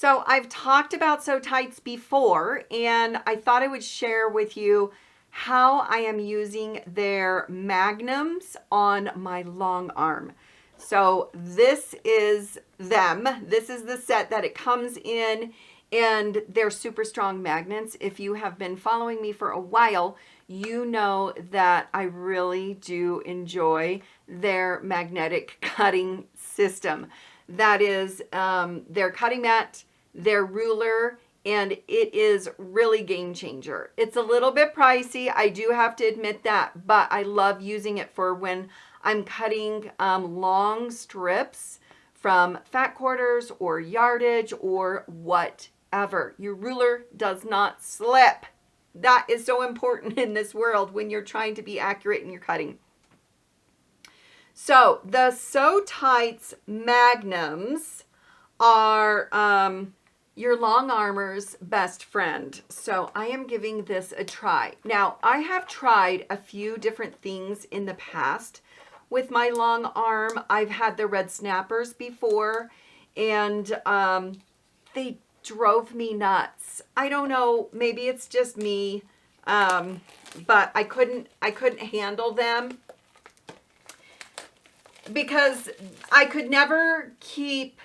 So I've talked about SewTites before, and I thought I would share with you how I am using their Magnums on my long arm. So this is them. This is the set that it comes in, and they're super strong magnets. If you have been following me for a while, you know that I really do enjoy their magnetic cutting system. That is their cutting mat, their ruler, and it is really game changer. It's a little bit pricey, I do have to admit that, but I love using it for when I'm cutting long strips from fat quarters or yardage or whatever. Your ruler does not slip. That is so important in this world when you're trying to be accurate in your cutting. So the SoTites Magnums are your long armer's best friend. So I am giving this a try. Now, I have tried a few different things in the past with my long arm. I've had the red snappers before, and they drove me nuts. I don't know, maybe it's just me, but I couldn't handle them because I could never keep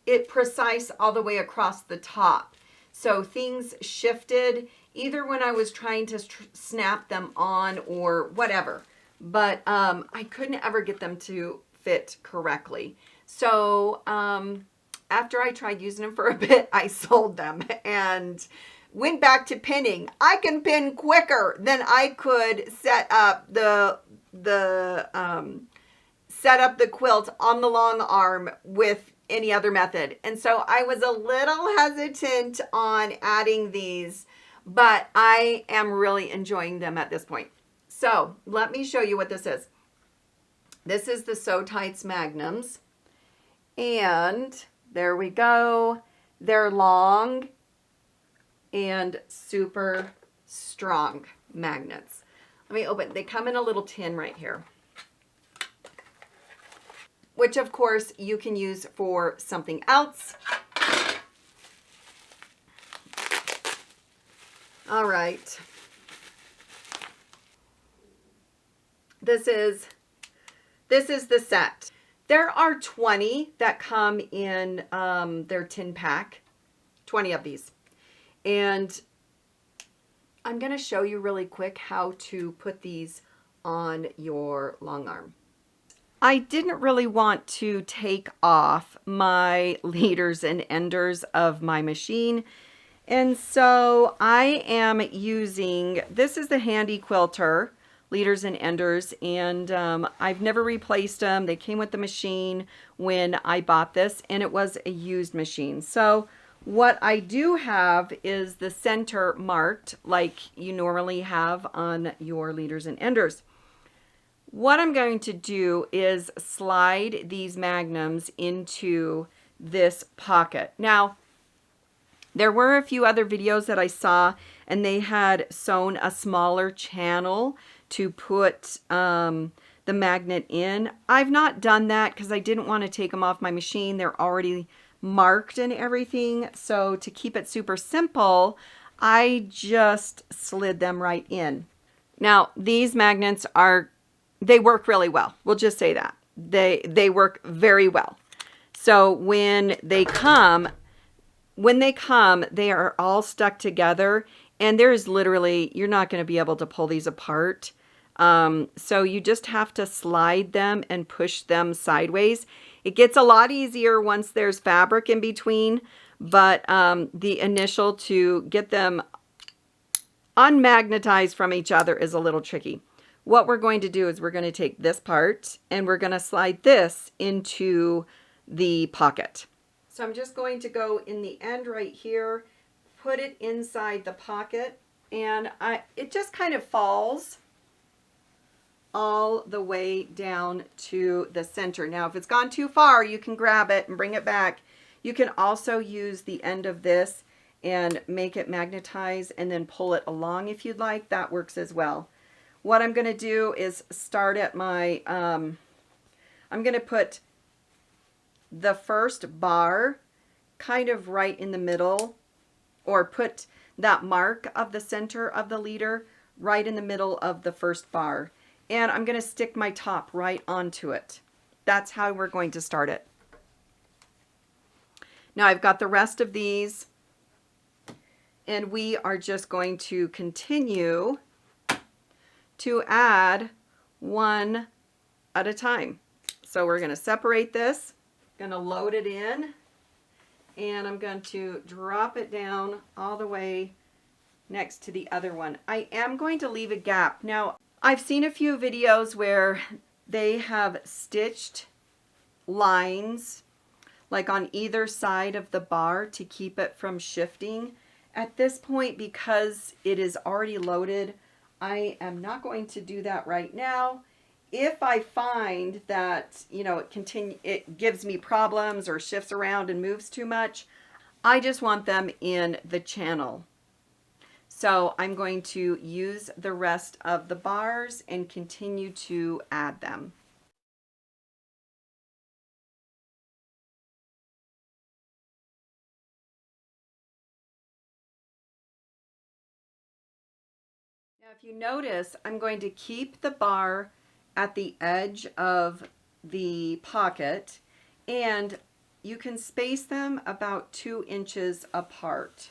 it precise all the way across the top. So things shifted either when I was trying to snap them on or whatever, but I couldn't ever get them to fit correctly. So after I tried using them for a bit, I sold them and went back to pinning. I can pin quicker than I could set up the quilt on the long arm with any other method. And so I was a little hesitant on adding these, but I am really enjoying them at this point. So let me show you what this is. This is the SewTites Magnums, and there we go. They're long and super strong magnets. Let me open. They come in a little tin right here, which of course you can use for something else. All right. This is the set. There are 20 that come in their tin pack, 20 of these. And I'm going to show you really quick how to put these on your long arm. I didn't really want to take off my leaders and enders of my machine. And so I am using, this is the Handy Quilter leaders and enders, and I've never replaced them. They came with the machine when I bought this, and it was a used machine. So what I do have is the center marked like you normally have on your leaders and enders. What I'm going to do is slide these Magnums into this pocket. Now, there were a few other videos that I saw, and they had sewn a smaller channel to put the magnet in. I've not done that because I didn't want to take them off my machine. They're already marked and everything. So to keep it super simple, I just slid them right in. Now, these magnets they work really well. We'll just say that. They work very well. So when they come, they are all stuck together, and there's literally, you're not going to be able to pull these apart. So you just have to slide them and push them sideways. It gets a lot easier once there's fabric in between, but the initial to get them unmagnetized from each other is a little tricky. What we're going to do is we're going to take this part and we're going to slide this into the pocket. So I'm just going to go in the end right here, put it inside the pocket, and it just kind of falls all the way down to the center. Now, if it's gone too far, you can grab it and bring it back. You can also use the end of this and make it magnetize and then pull it along if you'd like. That works as well. What I'm going to do is start at my, I'm going to put the first bar kind of right in the middle, or put that mark of the center of the leader right in the middle of the first bar. And I'm going to stick my top right onto it. That's how we're going to start it. Now I've got the rest of these, and we are just going to continue to add one at a time. So we're going to separate this, going to load it in, and I'm going to drop it down all the way next to the other one. I am going to leave a gap. Now, I've seen a few videos where they have stitched lines like on either side of the bar to keep it from shifting. At this point, because it is already loaded, I am not going to do that right now. If I find that, you know, it gives me problems or shifts around and moves too much, I just want them in the channel. So I'm going to use the rest of the bars and continue to add them. Now, if you notice, I'm going to keep the bar at the edge of the pocket, and you can space them about 2 inches apart.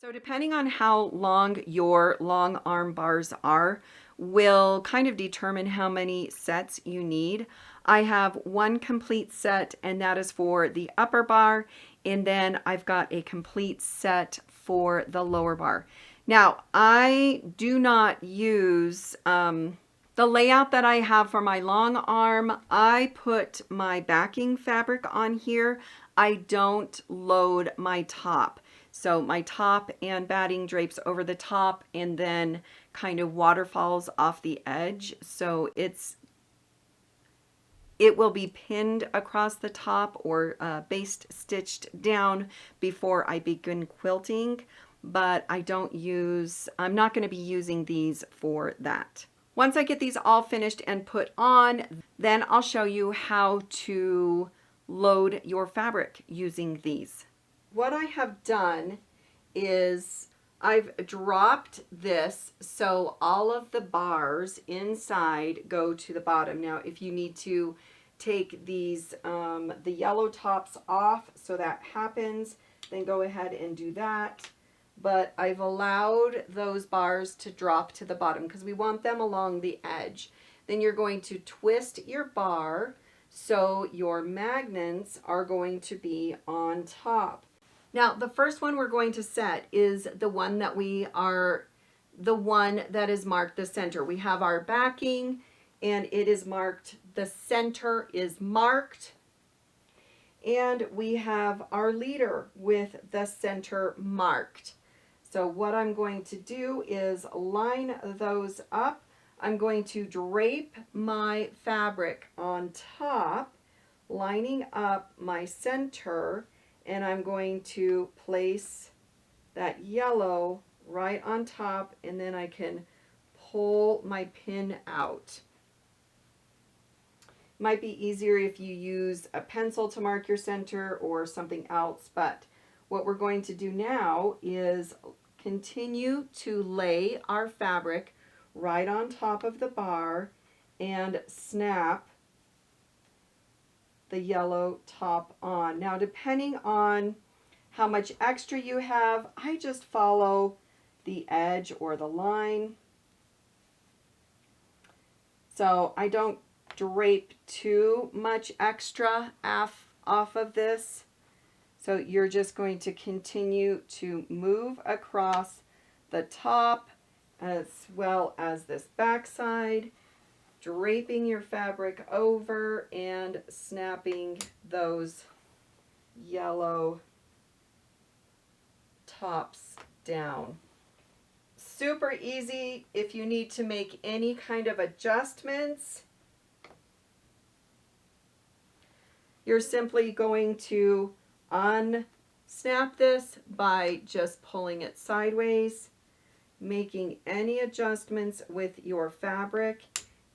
So depending on how long your long arm bars are will kind of determine how many sets you need. I have one complete set, and that is for the upper bar, and then I've got a complete set for the lower bar. Now, I do not use the layout that I have for my long arm. I put my backing fabric on here. I don't load my top. So my top and batting drapes over the top and then kind of waterfalls off the edge. So it will be pinned across the top or baste stitched down before I begin quilting, but I'm not going to be using these for that. Once I get these all finished and put on, then I'll show you how to load your fabric using these. What I have done is I've dropped this so all of the bars inside go to the bottom. Now, if you need to take these, the yellow tops off so that happens, then go ahead and do that. But I've allowed those bars to drop to the bottom because we want them along the edge. Then you're going to twist your bar so your magnets are going to be on top. Now, the first one we're going to set is the one that is marked the center. We have our backing, and it is marked, the center is marked. And we have our leader with the center marked. So what I'm going to do is line those up. I'm going to drape my fabric on top, lining up my center, and I'm going to place that yellow right on top, and then I can pull my pin out. Might be easier if you use a pencil to mark your center or something else, but what we're going to do now is continue to lay our fabric right on top of the bar and snap the yellow top on. Now, depending on how much extra you have, I just follow the edge or the line. So I don't drape too much extra off of this. So you're just going to continue to move across the top as well as this back side, draping your fabric over and snapping those yellow tops down. Super easy if you need to make any kind of adjustments. You're simply going to unsnap this by just pulling it sideways, making any adjustments with your fabric,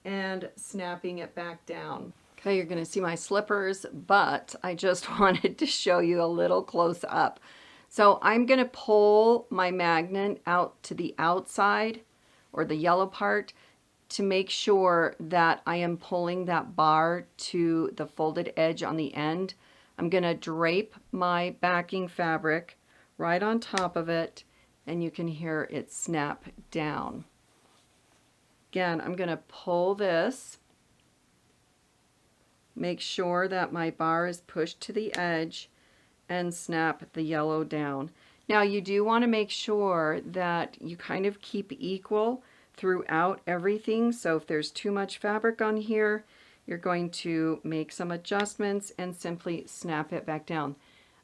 and snapping it back down. Okay, you're going to see my slippers, but I just wanted to show you a little close up. So I'm going to pull my magnet out to the outside, or the yellow part, to make sure that I am pulling that bar to the folded edge on the end. I'm going to drape my backing fabric right on top of it, and you can hear it snap down. Again, I'm going to pull this, make sure that my bar is pushed to the edge, and snap the yellow down. Now you do want to make sure that you kind of keep equal throughout everything. So if there's too much fabric on here, you're going to make some adjustments and simply snap it back down.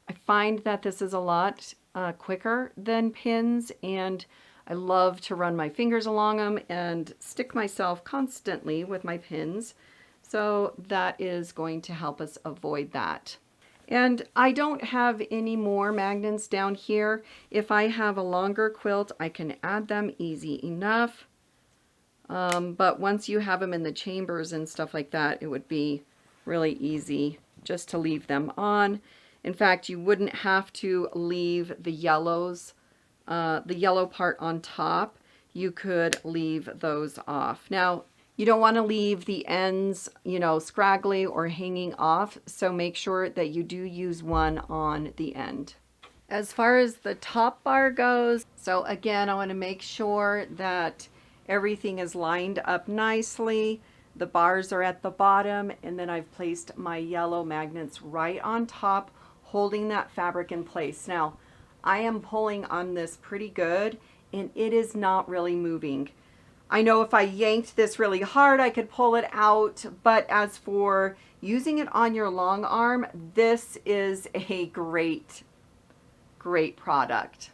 I find that this is a lot quicker than pins, and I love to run my fingers along them and stick myself constantly with my pins. So that is going to help us avoid that. And I don't have any more magnets down here. If I have a longer quilt, I can add them easy enough. But once you have them in the chambers and stuff like that, it would be really easy just to leave them on. In fact, you wouldn't have to leave the yellows, the yellow part on top. You could leave those off. Now, you don't want to leave the ends, you know, scraggly or hanging off, so make sure that you do use one on the end. As far as the top bar goes, so again, I want to make sure that everything is lined up nicely. The bars are at the bottom, and then I've placed my yellow magnets right on top, holding that fabric in place. Now, I am pulling on this pretty good, and it is not really moving. I know if I yanked this really hard, I could pull it out, but as for using it on your long arm, this is a great product.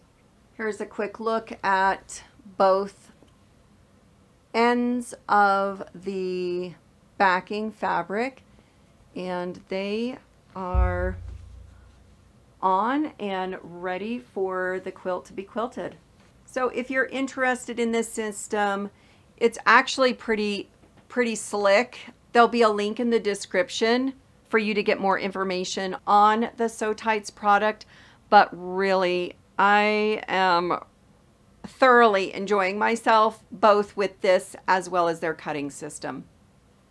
Here's a quick look at both ends of the backing fabric, and they are on and ready for the quilt to be quilted. So if you're interested in this system, it's actually pretty slick. There'll be a link in the description for you to get more information on the SoTites product, but really I am thoroughly enjoying myself both with this as well as their cutting system.